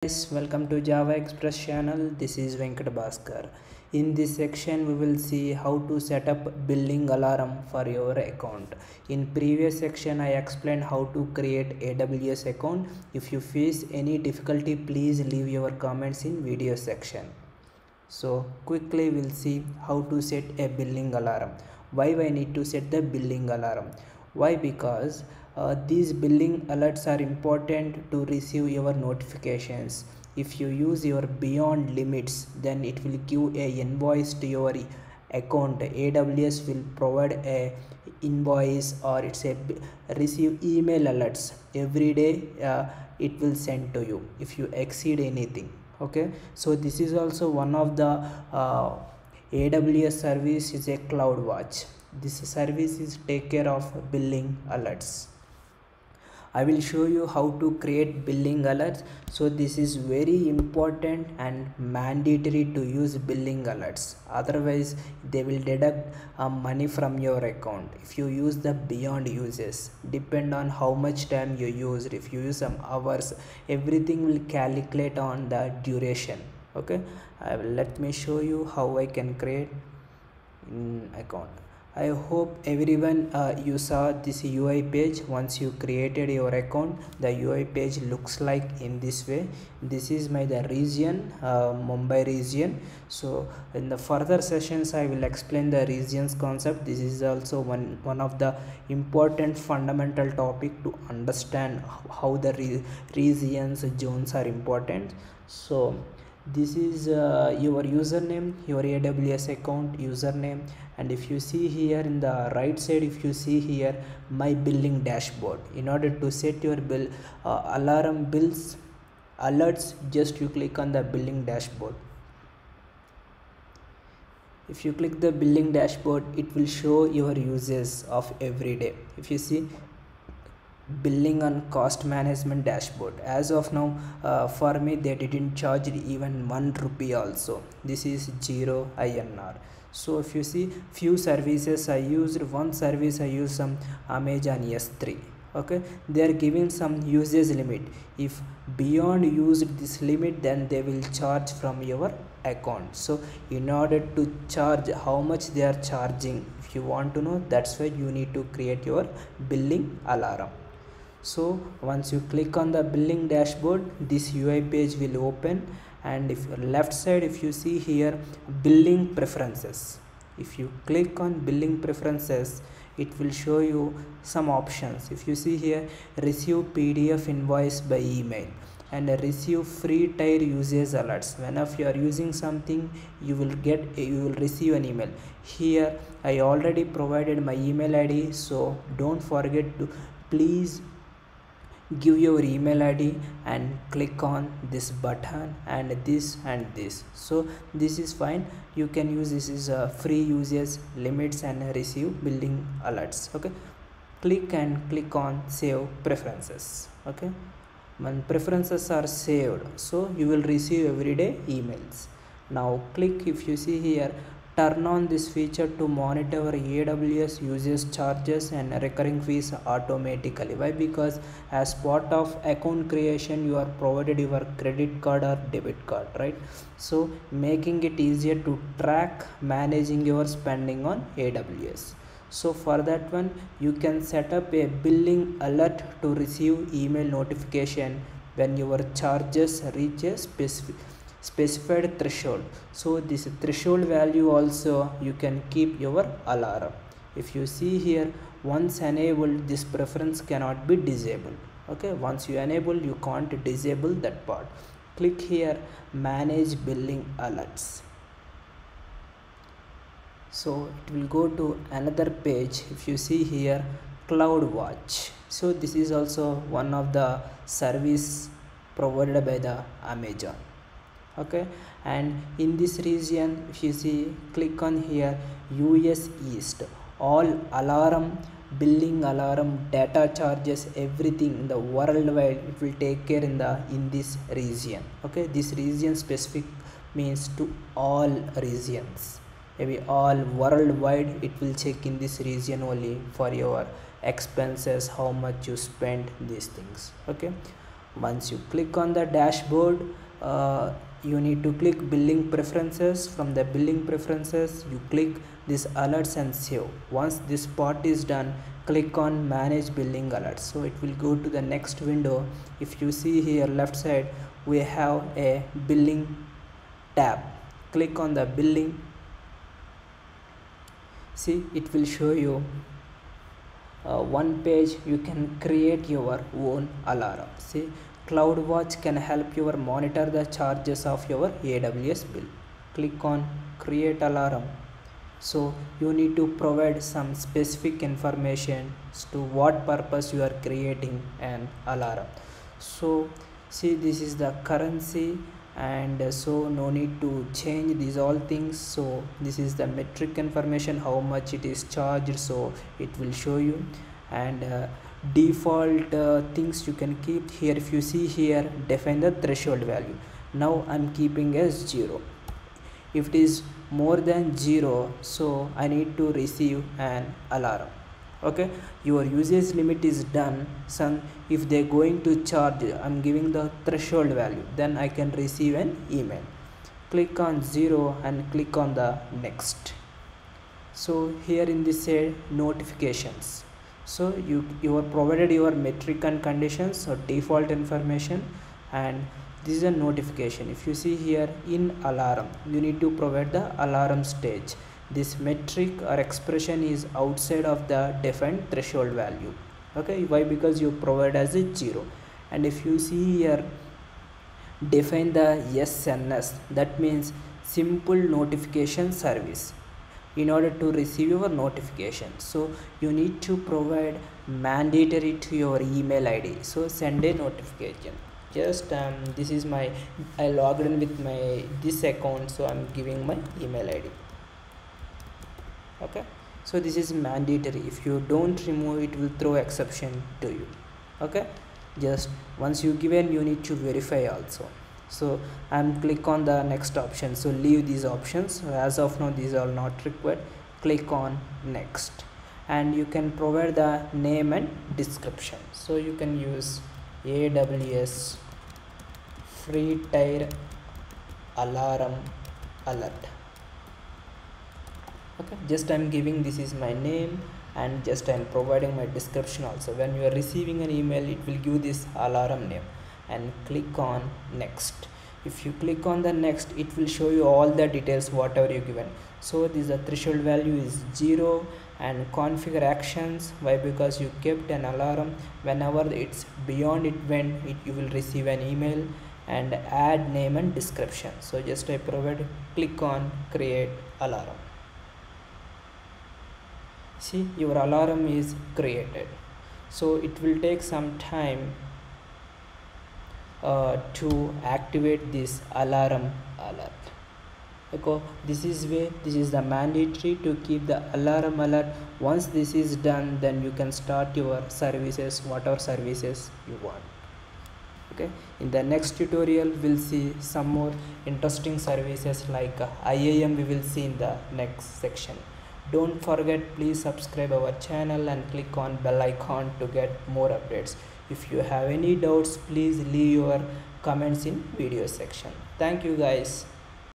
Guys, welcome to Java Express channel. This is Venkat Bhaskar. In this section we will see how to set up billing alarm for your account. In previous section I explained how to create AWS account. If you face any difficulty, please leave your comments in video section. So quickly we'll see how to set a billing alarm. Why I need to set the billing alarm? Why? Because these billing alerts are important to receive your notifications. If you use your beyond limits, then it will give a invoice to your account. AWS will provide a invoice, or it's a receive email alerts every day. It will send to you if you exceed anything. Okay, so this is also one of the AWS service is a CloudWatch. This service is take care of billing alerts. I will show you how to create billing alerts. So this is very important and mandatory to use billing alerts, otherwise they will deduct money from your account if you use the beyond uses. Depend on how much time you used. If you use some hours, everything will calculate on the duration. Okay, let me show you how I can create account. I hope everyone you saw this UI page. Once you created your account, the UI page looks like in this way. This is the region, Mumbai region. So in the further sessions I will explain the regions concept. This is also one of the important fundamental topic to understand how the regions zones are important. So this is your username, your AWS account username, and if you see here in the right side, if you see here my billing dashboard, in order to set your bill alarm bills alerts, just you click on the billing dashboard. If you click the billing dashboard, it will show your uses of every day. If you see billing and cost management dashboard, as of now for me they didn't charge even 1 rupee also. This is 0 INR. So if you see few services I used, one service I used some Amazon S3. Okay, they are giving some usage limit. If beyond used this limit, then they will charge from your account. So in order to charge how much they are charging, if you want to know, that's why you need to create your billing alarm. So once you click on the billing dashboard, this UI page will open, and if your left side, if you see here billing preferences, if you click on billing preferences, it will show you some options. If you see here, receive PDF invoice by email and receive free tier usage alerts. Whenever you are using something, you will receive an email. Here I already provided my email ID, so don't forget to please give your email ID and click on this button and this and this. So this is fine, you can use. This is free usage limits and receive billing alerts. Okay, click on save preferences. Okay, when preferences are saved, so you will receive everyday emails. Now click, if you see here, turn on this feature to monitor AWS usage charges and recurring fees automatically. Why? Because as part of account creation, you are provided your credit card or debit card, right? So making it easier to track managing your spending on AWS. So for that one, you can set up a billing alert to receive email notification when your charges reach a specified threshold. So this threshold value also you can keep your alarm. If you see here, once enabled, this preference cannot be disabled. Okay, once you enable, you can't disable that part. Click here, manage billing alerts. So it will go to another page. If you see here, CloudWatch. So this is also one of the service provided by the Amazon. Okay, and in this region, if you see, click on here, US East, all alarm, billing alarm, data charges, everything in the worldwide, it will take care in this region. Okay, this region specific means to all regions, maybe all worldwide. It will check in this region only for your expenses, how much you spend, these things. Okay, Once you click on the dashboard, you need to click billing preferences. From the billing preferences, you click this alerts and save. Once this part is done, click on manage billing alerts. So it will go to the next window. If you see here left side, we have a billing tab. Click on the billing. See, it will show you one page. You can create your own alarm. See, CloudWatch can help you monitor the charges of your AWS bill. Click on create alarm. So you need to provide some specific information to what purpose you are creating an alarm. So see, this is the currency, and so no need to change these all things. So this is the metric information, how much it is charged, so it will show you. And default things you can keep here. If you see here, define the threshold value. Now I'm keeping as 0. If it is more than 0, so I need to receive an alarm. Okay, your usage limit is done. Some, if they're going to charge, I'm giving the threshold value, then I can receive an email. Click on 0 and click on the next. So here in this side, notifications. So you are provided your metric and conditions or default information, and this is a notification. If you see here in alarm, you need to provide the alarm stage. This metric or expression is outside of the defined threshold value. Okay, why? Because you provide as a 0. And if you see here, define the SNS, that means simple notification service, in order to receive your notification. So you need to provide mandatory to your email ID. So send a notification. Just this is my, I logged in with my this account, so I'm giving my email ID. Okay, so this is mandatory. If you don't remove, it will throw exception to you. Okay, just once you given, you need to verify also. So I'm click on the next option. So leave these options. As of now, these are not required. Click on next, and you can provide the name and description. So you can use AWS free tier alarm alert. Okay, just I'm giving, this is my name, and just I'm providing my description also. When you are receiving an email, it will give this alarm name, and click on next. If you click on the next, it will show you all the details whatever you given. So this the threshold value is 0, and configure actions. Why? Because you kept an alarm. Whenever it's beyond it, when it, you will receive an email. And add name and description. So just I provide, click on create alarm. See, your alarm is created. So it will take some time to activate this alarm alert. Okay, this is way, this is the mandatory to keep the alarm alert. Once this is done, then you can start your services, whatever services you want. Okay, in the next tutorial we'll see some more interesting services like IAM. We will see in the next section. Don't forget, please subscribe our channel and click on bell icon to get more updates. If you have any doubts, please leave your comments in video section. Thank you guys.